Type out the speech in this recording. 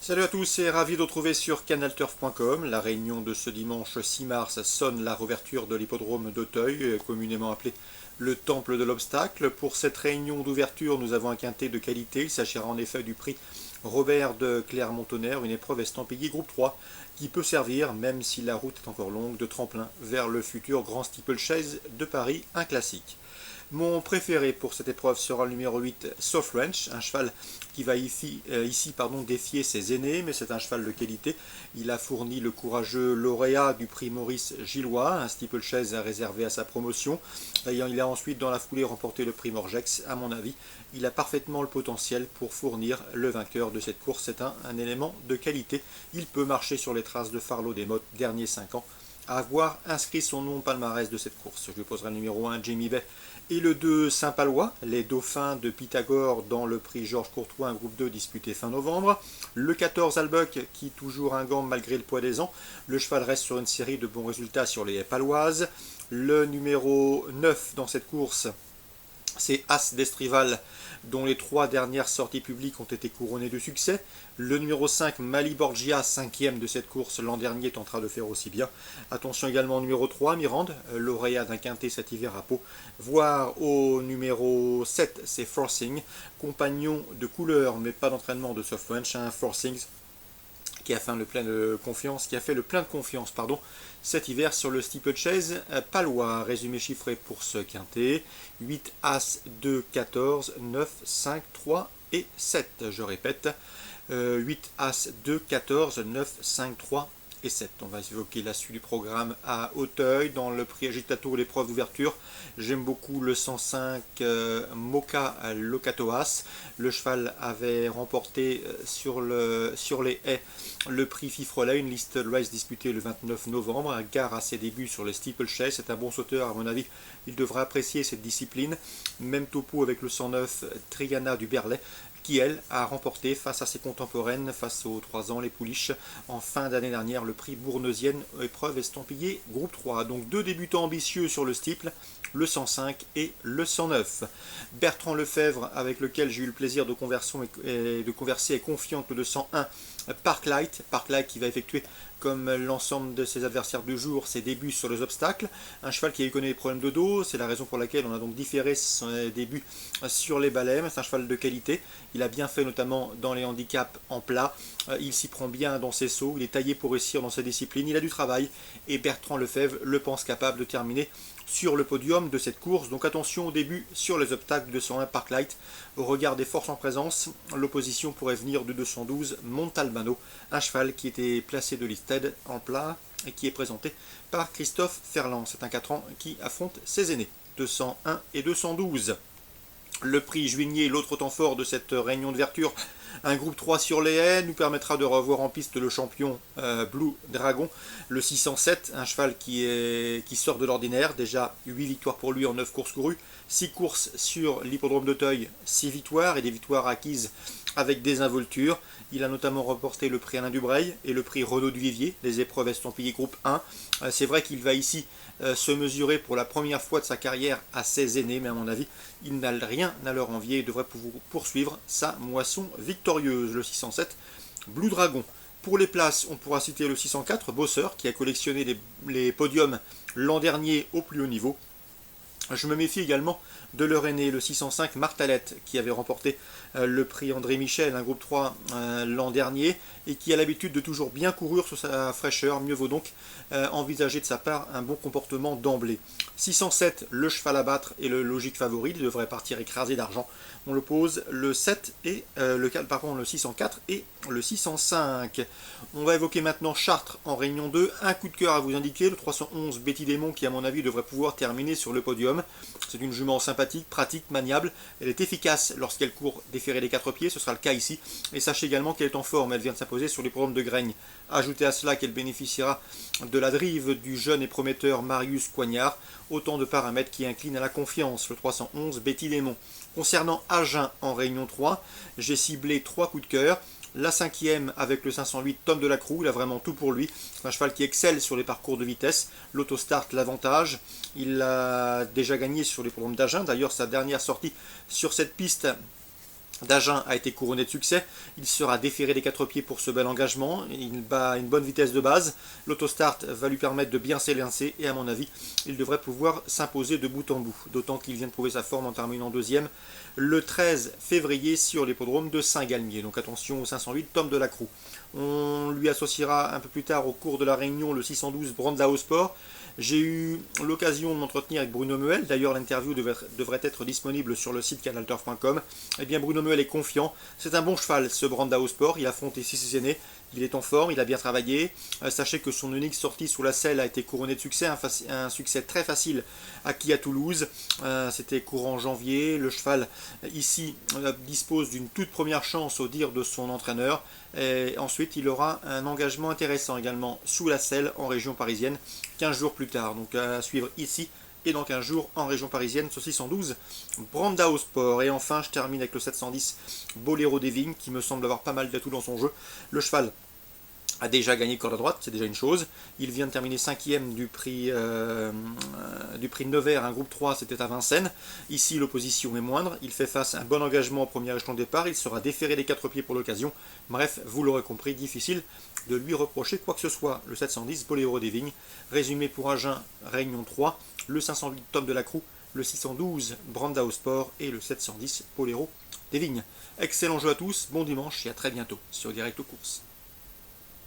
Salut à tous et ravi de retrouver sur canalturf.com. La réunion de ce dimanche 6 mars sonne la réouverture de l'hippodrome d'Auteuil, communément appelé le Temple de l'Obstacle. Pour cette réunion d'ouverture, nous avons un quintet de qualité. Il s'agira en effet du prix Robert de Clermont-Tonnerre, une épreuve estampillée groupe 3 qui peut servir, même si la route est encore longue, de tremplin vers le futur Grand Steeplechase de Paris, un classique. Mon préféré pour cette épreuve sera le numéro 8, Soft Ranch, un cheval qui va ici, défier ses aînés, mais c'est un cheval de qualité. Il a fourni le courageux lauréat du prix Maurice Gillois, un steeplechase réservé à sa promotion. Il a ensuite dans la foulée remporté le prix Morgex. À mon avis, il a parfaitement le potentiel pour fournir le vainqueur de cette course. C'est un élément de qualité. Il peut marcher sur les traces de Farlow Desmottes, dernier 5 ans, à avoir inscrit son nom au palmarès de cette course. Je lui poserai le numéro 1, Jamie Bay, et le 2, Saint-Palois, les dauphins de Pythagore dans le prix Georges Courtois, un groupe 2 disputé fin novembre. Le 14, Albuck, qui toujours un gant malgré le poids des ans. Le cheval reste sur une série de bons résultats sur les haies paloises. Le numéro 9 dans cette course, c'est As d'Estrival, dont les 3 dernières sorties publiques ont été couronnées de succès. Le numéro 5, Mali Borgia, 5e de cette course, l'an dernier tentera de faire aussi bien. Attention également au numéro 3, Mirande, lauréat d'un quintet cet hiver à Pau. Voire au numéro 7, c'est Forcing, compagnon de couleur mais pas d'entraînement de Soft Ranch, un Forcing qui a fait le plein de confiance, cet hiver sur le steeplechase palois. Résumé chiffré pour ce quintet: 8 As, 2, 14, 9, 5, 3 et 7. Je répète, 8 As, 2, 14, 9, 5, 3 et 7. On va évoquer la suite du programme à Auteuil. Dans le prix Agitato, l'épreuve d'ouverture, j'aime beaucoup le 105 Mocha Locatoas. Le cheval avait remporté sur les haies le prix Fifrelay, une liste race disputée le 29 novembre. Gare à ses débuts sur le steeplechase. C'est un bon sauteur, à mon avis. Il devrait apprécier cette discipline. Même topo avec le 109 Triana du Berlay, qui, elle, a remporté face à ses contemporaines, face aux 3 ans, les Pouliches, en fin d'année dernière, le prix Bourneusienne, épreuve estampillée groupe 3. Donc 2 débutants ambitieux sur le steeple, le 105 et le 109. Bertrand Lefebvre, avec lequel j'ai eu le plaisir de converser, est confiant que le 101 Parklight qui va effectuer, comme l'ensemble de ses adversaires du jour, ses débuts sur les obstacles. Un cheval qui a eu connu des problèmes de dos, c'est la raison pour laquelle on a donc différé son début sur les balais. C'est un cheval de qualité, il a bien fait notamment dans les handicaps en plat, il s'y prend bien dans ses sauts, il est taillé pour réussir dans sa discipline, il a du travail, et Bertrand Lefebvre le pense capable de terminer sur le podium de cette course. Donc attention au début sur les obstacles du 201 Parklight. Au regard des forces en présence, l'opposition pourrait venir du 212 Montalbano, un cheval qui était placé de listed en plat et qui est présenté par Christophe Ferland. C'est un 4 ans qui affronte ses aînés, 201 et 212. Le prix Juigné, l'autre temps fort de cette réunion d'ouverture, un groupe 3 sur les haies, nous permettra de revoir en piste le champion Blue Dragon, le 607, un cheval qui sort de l'ordinaire, déjà 8 victoires pour lui en 9 courses courues, 6 courses sur l'hippodrome d'Auteuil, 6 victoires et des victoires acquises avec désinvolture. Il a notamment remporté le prix Alain Dubreuil et le prix Renaud Duvivier, les épreuves estampillées groupe 1. C'est vrai qu'il va ici se mesurer pour la première fois de sa carrière à ses aînés, mais à mon avis, il n'a rien à leur envier et devrait poursuivre sa moisson victorieuse. Le 607, Blue Dragon. Pour les places, on pourra citer le 604, Bosseur, qui a collectionné les podiums l'an dernier au plus haut niveau. Je me méfie également de leur aîné, le 605 Martalette, qui avait remporté le prix André Michel, un groupe 3 l'an dernier, et qui a l'habitude de toujours bien courir sur sa fraîcheur. Mieux vaut donc envisager de sa part un bon comportement d'emblée. 607, le cheval à battre et le logique favori, il devrait partir écrasé d'argent. On le pose le 7 et le 604 et le 605. On va évoquer maintenant Chartres en réunion 2. Un coup de cœur à vous indiquer, le 311 Betty Démon, qui à mon avis devrait pouvoir terminer sur le podium. C'est une jument sympathique, pratique, maniable. Elle est efficace lorsqu'elle court déférée des 4 pieds, ce sera le cas ici. Et sachez également qu'elle est en forme, elle vient de s'imposer sur les programmes de Graigne. Ajoutez à cela qu'elle bénéficiera de la drive du jeune et prometteur Marius Coignard. Autant de paramètres qui inclinent à la confiance, le 311 Betty Démon. Concernant Agen en réunion 3, j'ai ciblé 3 coups de cœur. La 5e avec le 508 Tom de la Crue, il a vraiment tout pour lui. C'est un cheval qui excelle sur les parcours de vitesse. L'autostart l'avantage. Il a déjà gagné sur les programmes d'Agen. D'ailleurs, sa dernière sortie sur cette piste d'Agen a été couronné de succès. Il sera déféré des 4 pieds pour ce bel engagement. Il bat une bonne vitesse de base. L'autostart va lui permettre de bien s'élancer et à mon avis, il devrait pouvoir s'imposer de bout en bout. D'autant qu'il vient de prouver sa forme en terminant deuxième le 13 février sur l'hippodrome de Saint-Galmier. Donc attention au 508 Tom de la Crue. On lui associera un peu plus tard au cours de la réunion le 612 Brandao Sport. J'ai eu l'occasion de m'entretenir avec Bruno Muel. D'ailleurs, l'interview devrait être disponible sur le site canalturf.com. Eh bien, Bruno Muel est confiant. C'est un bon cheval, ce Brandao Sport. Il affronte ici ses aînés. Il est en forme, il a bien travaillé. Sachez que son unique sortie sous la selle a été couronnée de succès. Un succès très facile acquis à Toulouse. C'était courant janvier. Le cheval, ici, dispose d'une toute première chance au dire de son entraîneur. Et ensuite, il aura un engagement intéressant également sous la selle en région parisienne 15 jours plus tard. Donc à suivre ici et dans 15 jours en région parisienne, ce 612 Brandao Sport. Et enfin, je termine avec le 710 Boléro des Vignes qui me semble avoir pas mal d'atouts dans son jeu. Le cheval a déjà gagné corde à droite, c'est déjà une chose. Il vient de terminer 5e du prix Nevers, un groupe 3, c'était à Vincennes. Ici, l'opposition est moindre. Il fait face à un bon engagement au premier échelon de départ. Il sera déféré des 4 pieds pour l'occasion. Bref, vous l'aurez compris, difficile de lui reprocher quoi que ce soit. Le 710 Boléro des Vignes. Résumé pour Agen, Réunion 3. Le 508 Tom de la Crue. Le 612 Brandao Sport et le 710 Boléro des Vignes. Excellent jeu à tous, bon dimanche et à très bientôt sur Direct aux Courses.